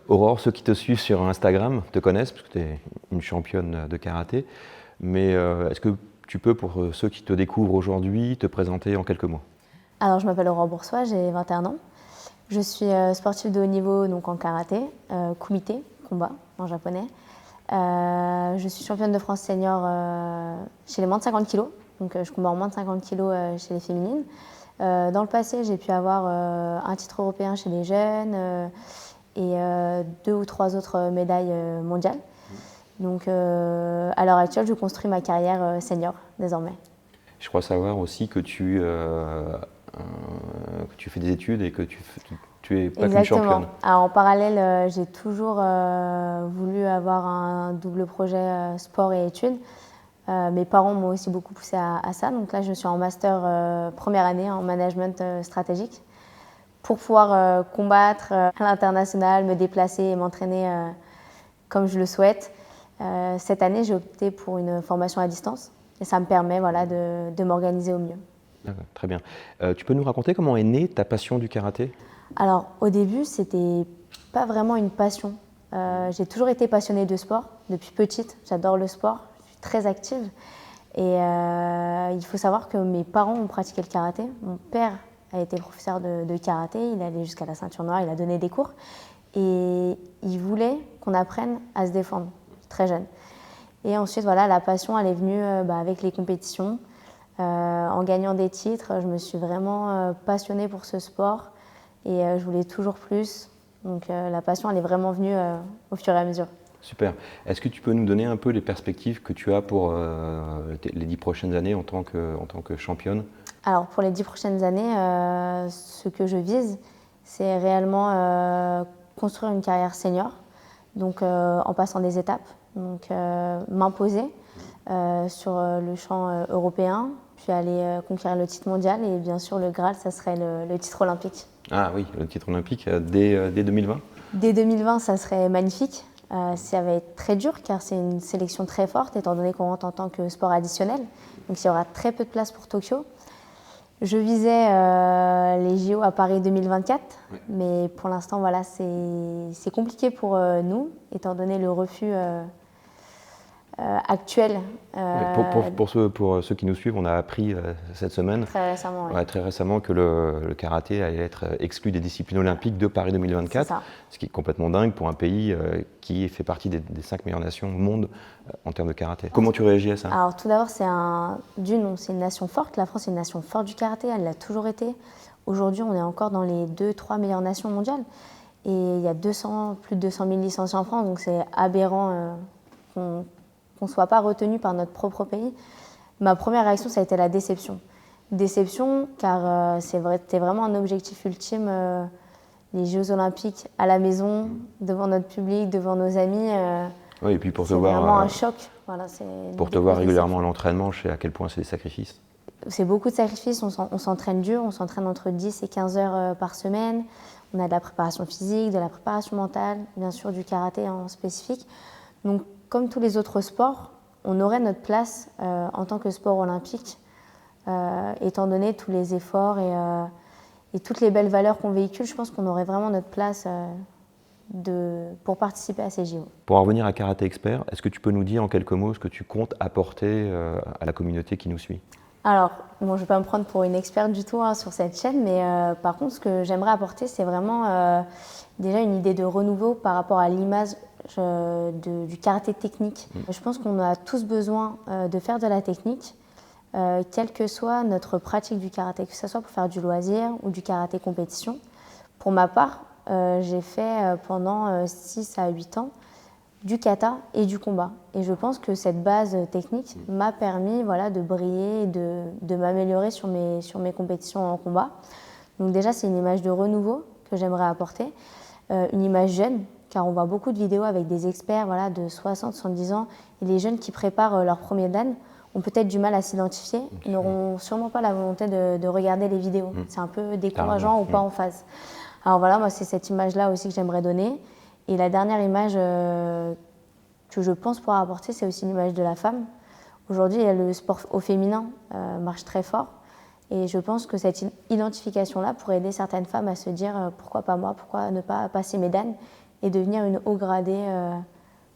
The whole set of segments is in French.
Aurore, ceux qui te suivent sur Instagram te connaissent, parce que tu es une championne de karaté. Mais est-ce que tu peux, pour ceux qui te découvrent aujourd'hui, te présenter en quelques mots? Alors, je m'appelle Aurore Boursois, j'ai 21 ans. Je suis sportive de haut niveau donc en karaté, kumite, combat en japonais. Je suis championne de France senior chez les moins de 50 kg, donc je combats en moins de 50 kg chez les féminines. Dans le passé, j'ai pu avoir un titre européen chez les jeunes et 2 ou 3 autres médailles mondiales. Donc à l'heure actuelle, je construis ma carrière senior désormais. Je crois savoir aussi que tu fais des études et que tu es pas qu'une championne. Alors, en parallèle, j'ai toujours voulu avoir un double projet sport et études. Mes parents m'ont aussi beaucoup poussé à ça. Donc là, je suis en master première année en management stratégique pour pouvoir combattre à l'international, me déplacer et m'entraîner comme je le souhaite. Cette année, j'ai opté pour une formation à distance et ça me permet voilà, de m'organiser au mieux. Très bien. Tu peux nous raconter comment est née ta passion du karaté? Alors, au début, c'était pas vraiment une passion. J'ai toujours été passionnée de sport. Depuis petite, j'adore le sport. Je suis très active. Et il faut savoir que mes parents ont pratiqué le karaté. Mon père a été professeur de karaté. Il allait jusqu'à la ceinture noire. Il a donné des cours. Et il voulait qu'on apprenne à se défendre, très jeune. Et ensuite, voilà, la passion, elle est venue avec les compétitions. En gagnant des titres, je me suis vraiment passionnée pour ce sport. Et je voulais toujours plus. Donc la passion, elle est vraiment venue au fur et à mesure. Super. Est-ce que tu peux nous donner un peu les perspectives que tu as pour les 10 prochaines années en tant que championne? Alors pour les 10 prochaines années, ce que je vise, c'est réellement construire une carrière senior, donc en passant des étapes, donc m'imposer sur le champ européen, puis aller conquérir le titre mondial et bien sûr le Graal, ça serait le titre olympique. Ah oui, le titre olympique dès 2020? Dès 2020, ça serait magnifique. Ça va être très dur car c'est une sélection très forte étant donné qu'on rentre en tant que sport additionnel. Donc il y aura très peu de place pour Tokyo. Je visais les JO à Paris 2024, ouais. Mais pour l'instant, voilà, c'est compliqué pour nous étant donné le refus actuel. Pour ceux qui nous suivent, on a appris cette semaine, très récemment que le karaté allait être exclu des disciplines olympiques de Paris 2024, ce qui est complètement dingue pour un pays qui fait partie des 5 meilleures nations au monde en termes de karaté. Comment tu réagis à ça? Alors tout d'abord, c'est une nation forte. La France est une nation forte du karaté, elle l'a toujours été. Aujourd'hui, on est encore dans les 2-3 meilleures nations mondiales. Et il y a plus de 200 000 licenciés en France, donc c'est aberrant qu'on ne soit pas retenu par notre propre pays. Ma première réaction, ça a été la déception. Déception, car c'était vraiment un objectif ultime, les Jeux Olympiques à la maison, devant notre public, devant nos amis. Oui, et puis pour te voir, c'est vraiment un choc. Voilà, pour te voir régulièrement à l'entraînement, je sais à quel point c'est des sacrifices. C'est beaucoup de sacrifices, on s'entraîne dur, on s'entraîne entre 10 et 15 heures par semaine. On a de la préparation physique, de la préparation mentale, bien sûr du karaté en spécifique. Donc, comme tous les autres sports, on aurait notre place en tant que sport olympique, étant donné tous les efforts et toutes les belles valeurs qu'on véhicule. Je pense qu'on aurait vraiment notre place pour participer à ces JO. Pour en revenir à Karaté Expert, est-ce que tu peux nous dire en quelques mots ce que tu comptes apporter à la communauté qui nous suit? Alors, bon, je ne vais pas me prendre pour une experte du tout sur cette chaîne, mais par contre, ce que j'aimerais apporter, c'est vraiment déjà une idée de renouveau par rapport à l'image du karaté technique. Je pense qu'on a tous besoin de faire de la technique, quelle que soit notre pratique du karaté, que ce soit pour faire du loisir ou du karaté compétition. Pour ma part, j'ai fait pendant 6 à 8 ans du kata et du combat. Et je pense que cette base technique m'a permis de briller et de m'améliorer sur mes compétitions en combat. Donc déjà, c'est une image de renouveau que j'aimerais apporter, une image jeune, car on voit beaucoup de vidéos avec des experts de 60, 70 ans, et les jeunes qui préparent leur premier dan ont peut-être du mal à s'identifier, ils n'auront sûrement pas la volonté de regarder les vidéos. C'est un peu décourageant ou pas en phase. Alors voilà, moi c'est cette image-là aussi que j'aimerais donner. Et la dernière image que je pense pouvoir apporter, c'est aussi l'image de la femme. Aujourd'hui, le sport au féminin marche très fort. Et je pense que cette identification-là pourrait aider certaines femmes à se dire pourquoi pas moi, pourquoi ne pas passer mes dan et devenir une haut gradée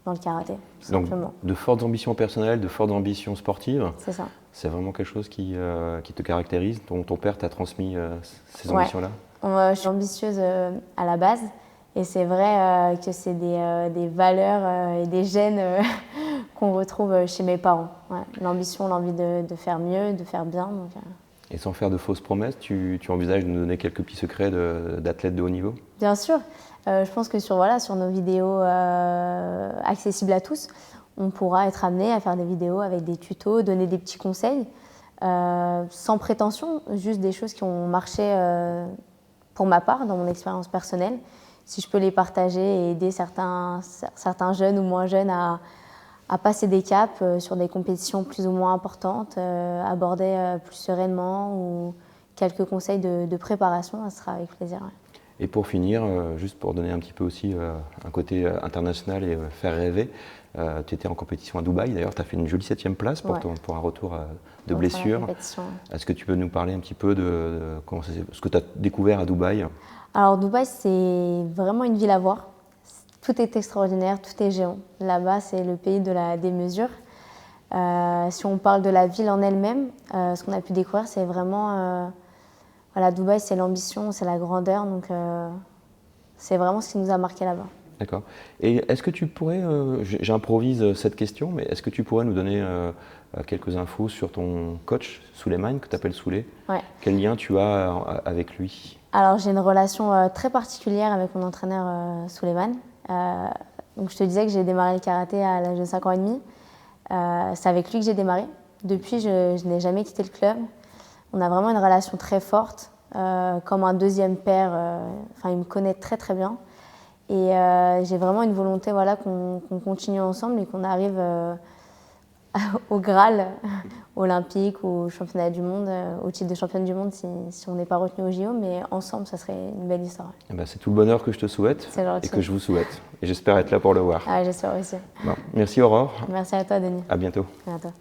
dans le karaté, tout Donc, simplement. De fortes ambitions personnelles, de fortes ambitions sportives. C'est ça. C'est vraiment quelque chose qui te caractérise. Ton père t'a transmis ces ambitions-là? Je suis ambitieuse à la base. Et c'est vrai que c'est des valeurs et des gènes qu'on retrouve chez mes parents. Ouais. L'ambition, l'envie de faire mieux, de faire bien. Donc, Et sans faire de fausses promesses, tu envisages de nous donner quelques petits secrets d'athlètes de haut niveau? Bien sûr. Je pense que sur nos vidéos accessibles à tous, on pourra être amené à faire des vidéos avec des tutos, donner des petits conseils, sans prétention, juste des choses qui ont marché pour ma part, dans mon expérience personnelle. Si je peux les partager et aider certains jeunes ou moins jeunes à passer des caps sur des compétitions plus ou moins importantes, aborder plus sereinement ou quelques conseils de préparation, ça sera avec plaisir. Ouais. Et pour finir, juste pour donner un petit peu aussi un côté international et faire rêver, tu étais en compétition à Dubaï, d'ailleurs tu as fait une jolie 7e place pour un retour de blessure. Est-ce que tu peux nous parler un petit peu de ce que tu as découvert à Dubaï? Alors Dubaï, c'est vraiment une ville à voir. Tout est extraordinaire, tout est géant. Là-bas, c'est le pays de la démesure. Si on parle de la ville en elle-même, ce qu'on a pu découvrir, c'est vraiment... Dubaï, c'est l'ambition, c'est la grandeur, donc c'est vraiment ce qui nous a marqué là-bas. D'accord. Et est-ce que tu pourrais, j'improvise cette question, mais est-ce que tu pourrais nous donner quelques infos sur ton coach, Souleymane, que tu appelles Souley? Ouais. Quel lien tu as avec lui? Alors, j'ai une relation très particulière avec mon entraîneur Souleymane. Donc, je te disais que j'ai démarré le karaté à l'âge de 5 ans et demi. C'est avec lui que j'ai démarré. Depuis, je n'ai jamais quitté le club. On a vraiment une relation très forte, comme un deuxième père. Il me connaît très très bien. Et j'ai vraiment une volonté qu'on continue ensemble et qu'on arrive au Graal olympique, au championnat du monde, au titre de championne du monde si on n'est pas retenu au JO, mais ensemble, ça serait une belle histoire. C'est tout le bonheur que je te souhaite et que je vous souhaite. Et j'espère être là pour le voir. Ah, j'espère aussi. Bon, merci Aurore. Merci à toi, Denis. À bientôt. À bientôt.